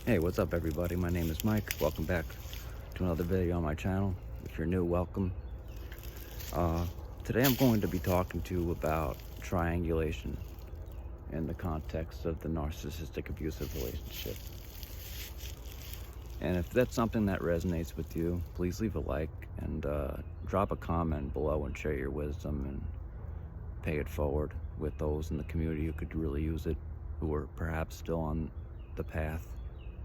Hey, what's up everybody? My name is Mike. Welcome back to another video on my channel. If you're new, welcome. Today I'm going to be talking to you about triangulation in the context of the narcissistic abusive relationship. And if that's something that resonates with you, please leave a like and drop a comment below and share your wisdom and pay it forward with those in the community who could really use it, who are perhaps still on the path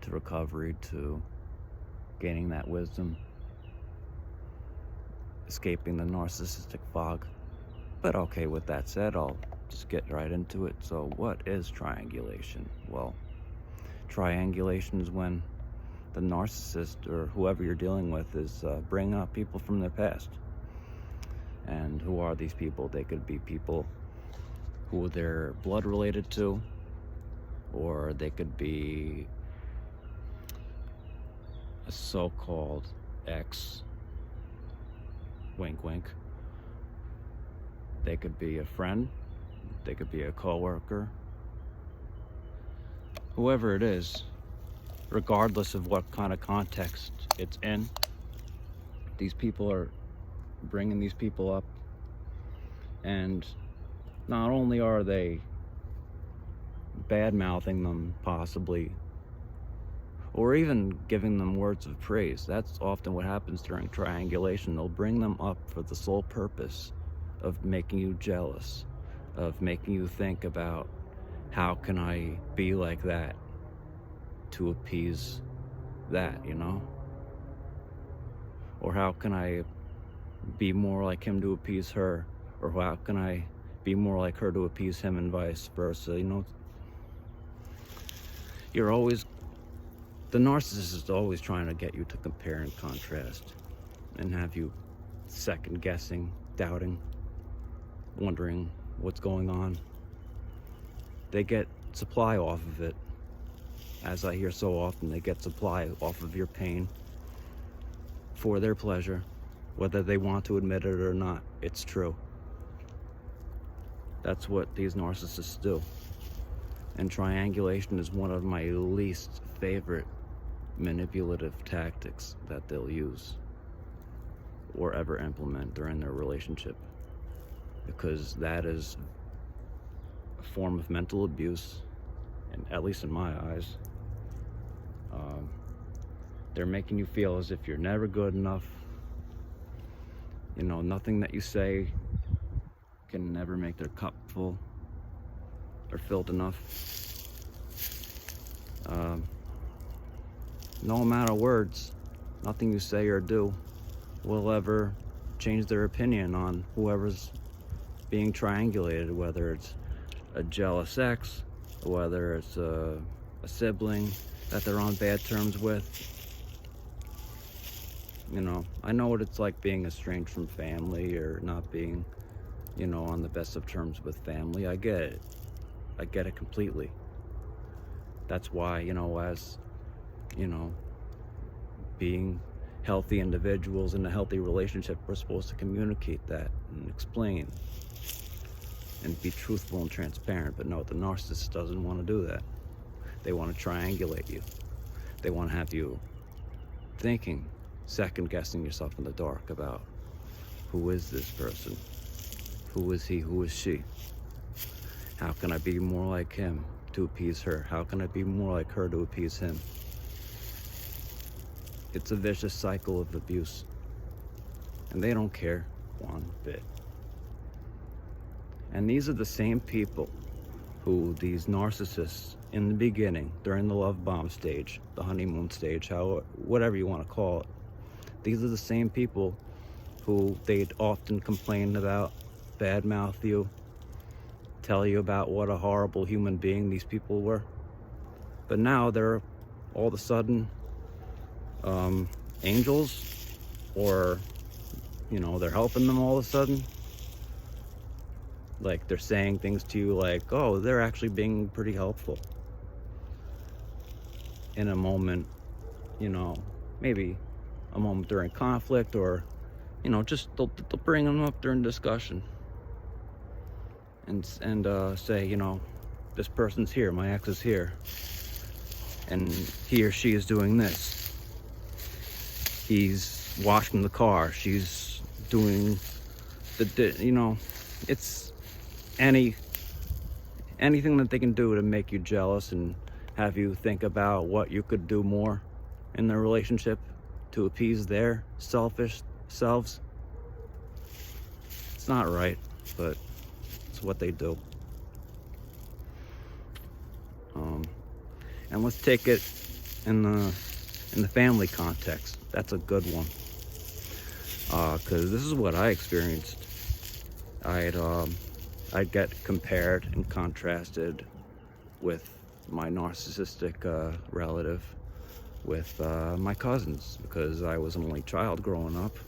to recovery, to gaining that wisdom, escaping the narcissistic fog. But okay, with that said, I'll just get right into it. So what is triangulation? Well, triangulation is when the narcissist or whoever you're dealing with is bringing up people from their past. And who are these people? They could be people who they're blood related to, or they could be a so-called ex, wink wink. They could be a friend, they could be a coworker, whoever it is, regardless of what kind of context it's in. These people are bringing these people up, and not only are they bad-mouthing them possibly, or even giving them words of praise. That's often what happens during triangulation. They'll bring them up for the sole purpose of making you jealous, of making you think about, how can I be like that to appease that, you know? Or how can I be more like him to appease her? Or how can I be more like her to appease him, and vice versa, you know? The narcissist is always trying to get you to compare and contrast and have you second guessing, doubting, wondering what's going on. They get supply off of it. As I hear so often, they get supply off of your pain for their pleasure, whether they want to admit it or not. It's true. That's what these narcissists do. And triangulation is one of my least favorite manipulative tactics that they'll use or ever implement during their relationship, because that is a form of mental abuse, and at least in my eyes. They're making you feel as if you're never good enough. You know, nothing that you say can never make their cup full or filled enough. No amount of words, nothing you say or do will ever change their opinion on whoever's being triangulated, whether it's a jealous ex, whether it's a sibling that they're on bad terms with. You know, I know what it's like being estranged from family, or not being, you know, on the best of terms with family. I get it. I get it completely. That's why, you know, as, you know, being healthy individuals in a healthy relationship, we're supposed to communicate that and explain and be truthful and transparent. But no, the narcissist doesn't want to do that. They want to triangulate you. They want to have you thinking, second guessing yourself in the dark about, who is this person? Who is he? Who is she? How can I be more like him to appease her? How can I be more like her to appease him? It's a vicious cycle of abuse, and they don't care one bit. And these are the same people who these narcissists in the beginning, during the love bomb stage, the honeymoon stage, whatever you want to call it, these are the same people who they'd often complain about, badmouth you, tell you about what a horrible human being these people were. But now they're all of a sudden angels, or, you know, they're helping them all of a sudden. Like, they're saying things to you like, oh, they're actually being pretty helpful in a moment, you know, maybe a moment during conflict, or, you know, just they'll bring them up during discussion and say, you know, this person's here, my ex is here, and he or she is doing this. He's washing the car. She's doing it's anything that they can do to make you jealous and have you think about what you could do more in their relationship to appease their selfish selves. It's not right, but it's what they do. And let's take it in the family context. That's a good one, because this is what I experienced. I'd get compared and contrasted with my narcissistic relative with my cousins, because I was an only child growing up.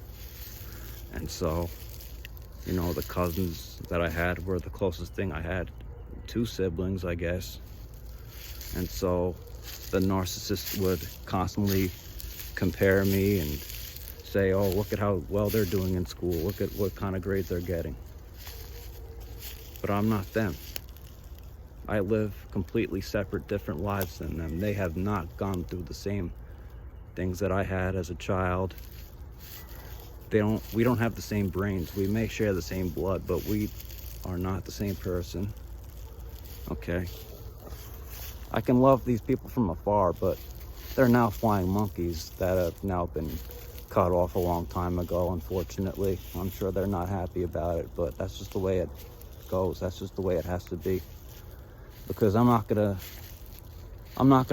And so, the cousins that I had were the closest thing I had. 2 siblings, I guess. And so the narcissist would constantly compare me and say, oh, look at how well they're doing in school. Look at what kind of grades they're getting. But I'm not them. I live completely separate, different lives than them. They have not gone through the same things that I had as a child. We don't have the same brains. We may share the same blood, but we are not the same person. Okay? I can love these people from afar, but they're now flying monkeys that have now been cut off a long time ago, unfortunately. I'm sure they're not happy about it, but that's just the way it goes. That's just the way it has to be. Because I'm not gonna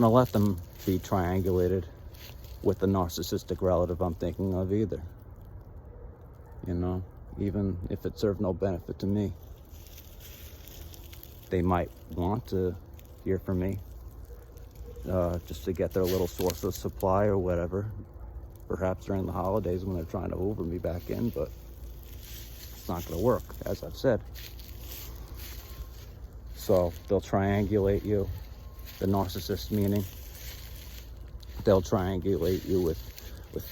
let them be triangulated with the narcissistic relative I'm thinking of either. Even if it served no benefit to me. They might want to hear from me, just to get their little source of supply or whatever. Perhaps during the holidays when they're trying to hoover me back in, but it's not going to work, as I've said. So they'll triangulate you, the narcissist meaning. They'll triangulate you with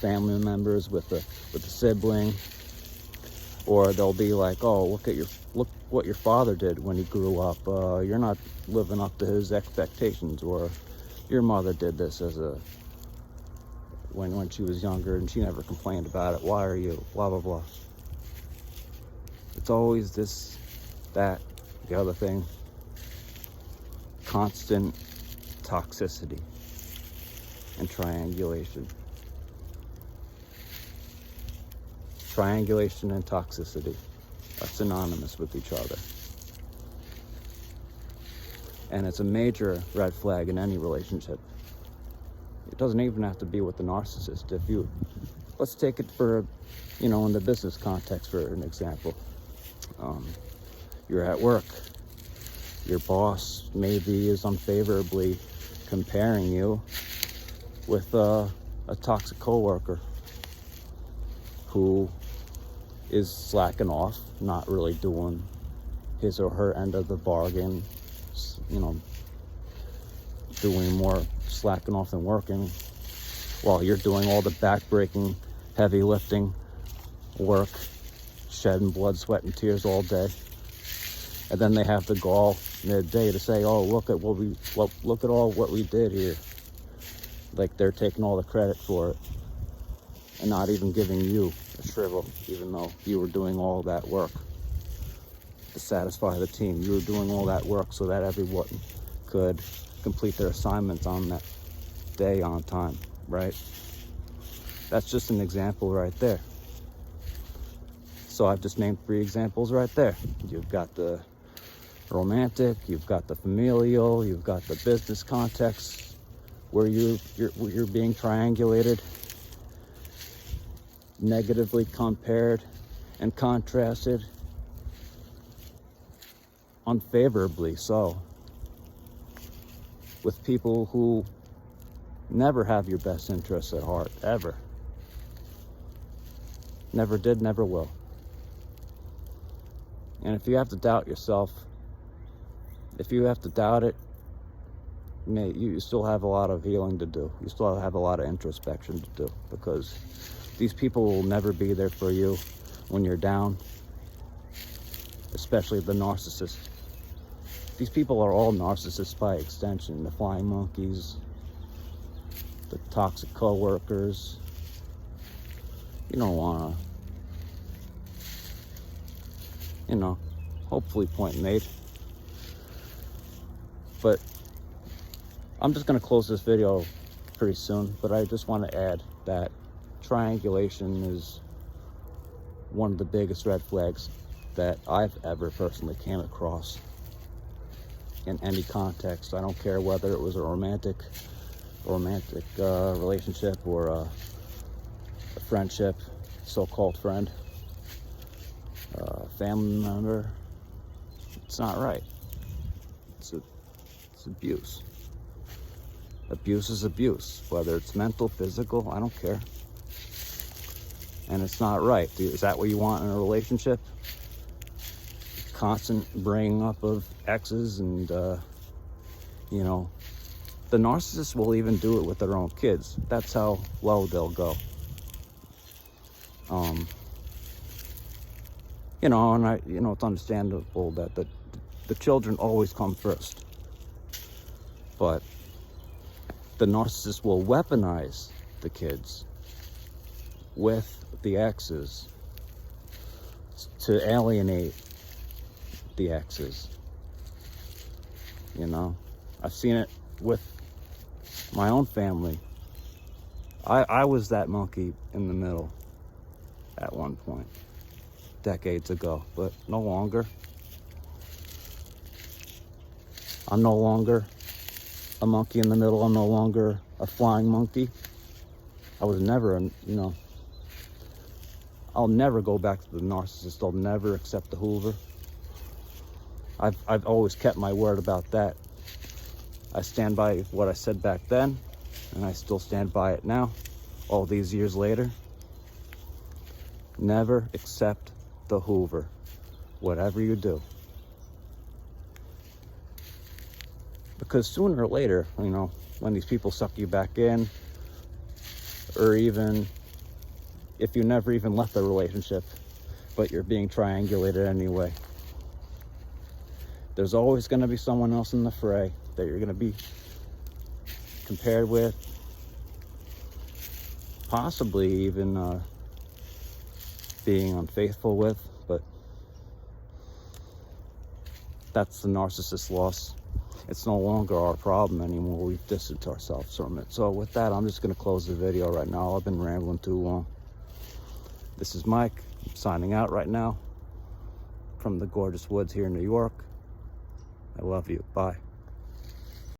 family members, with a sibling, or they'll be like, oh, look what your father did when he grew up. You're not living up to his expectations, or your mother did this when she was younger and she never complained about it. Why are you? Blah, blah, blah. It's always this, that, the other thing. Constant toxicity and triangulation. Triangulation and toxicity are synonymous with each other. And it's a major red flag in any relationship. It doesn't even have to be with the narcissist. Let's take it for, in the business context for an example. You're at work. Your boss maybe is unfavorably comparing you with a toxic coworker who is slacking off, not really doing his or her end of the bargain, doing more slacking off than working, while you're doing all the back-breaking, heavy lifting work, shedding blood, sweat, and tears all day. And then they have the gall midday to say, oh, look at all what we did here. Like they're taking all the credit for it and not even giving you a shrivel, even though you were doing all that work to satisfy the team. You were doing all that work so that everyone could complete their assignments on that day on time, right? That's just an example right there. So I've just named 3 examples right there. You've got the romantic, you've got the familial, you've got the business context where you're being triangulated, negatively compared and contrasted, unfavorably so, with people who never have your best interests at heart, ever. Never did, never will. And if you have to doubt yourself, if you have to doubt it, you still have a lot of healing to do. You still have a lot of introspection to do, because these people will never be there for you when you're down, especially the narcissist. These people are all narcissists by extension, the flying monkeys, the toxic co-workers. You don't want to, hopefully point made. But I'm just going to close this video pretty soon, but I just want to add that triangulation is one of the biggest red flags that I've ever personally came across in any context. I don't care whether it was a romantic relationship or a friendship, so-called friend, family member. It's not right. It's abuse. Abuse is abuse, whether it's mental, physical, I don't care. And it's not right. Is that what you want in a relationship? Constant bringing up of exes and, the narcissist will even do it with their own kids. That's how low they'll go. And it's understandable that the children always come first. But the narcissist will weaponize the kids with the exes to alienate the exes. I've seen it with my own family. I was that monkey in the middle at one point, decades ago, but no longer. I'm no longer a monkey in the middle. I'm no longer a flying monkey. I was never, I'll never go back to the narcissist. I'll never accept the Hoover. I've always kept my word about that. I stand by what I said back then, and I still stand by it now, all these years later. Never accept the Hoover, whatever you do. Because sooner or later, when these people suck you back in, or even if you never even left the relationship, but you're being triangulated anyway, there's always going to be someone else in the fray that you're going to be compared with, possibly even being unfaithful with, but that's the narcissist's loss. It's no longer our problem anymore. We've distanced ourselves from it. So with that, I'm just going to close the video right now. I've been rambling too long. This is Mike. I'm signing out right now from the gorgeous woods here in New York. I love you. Bye.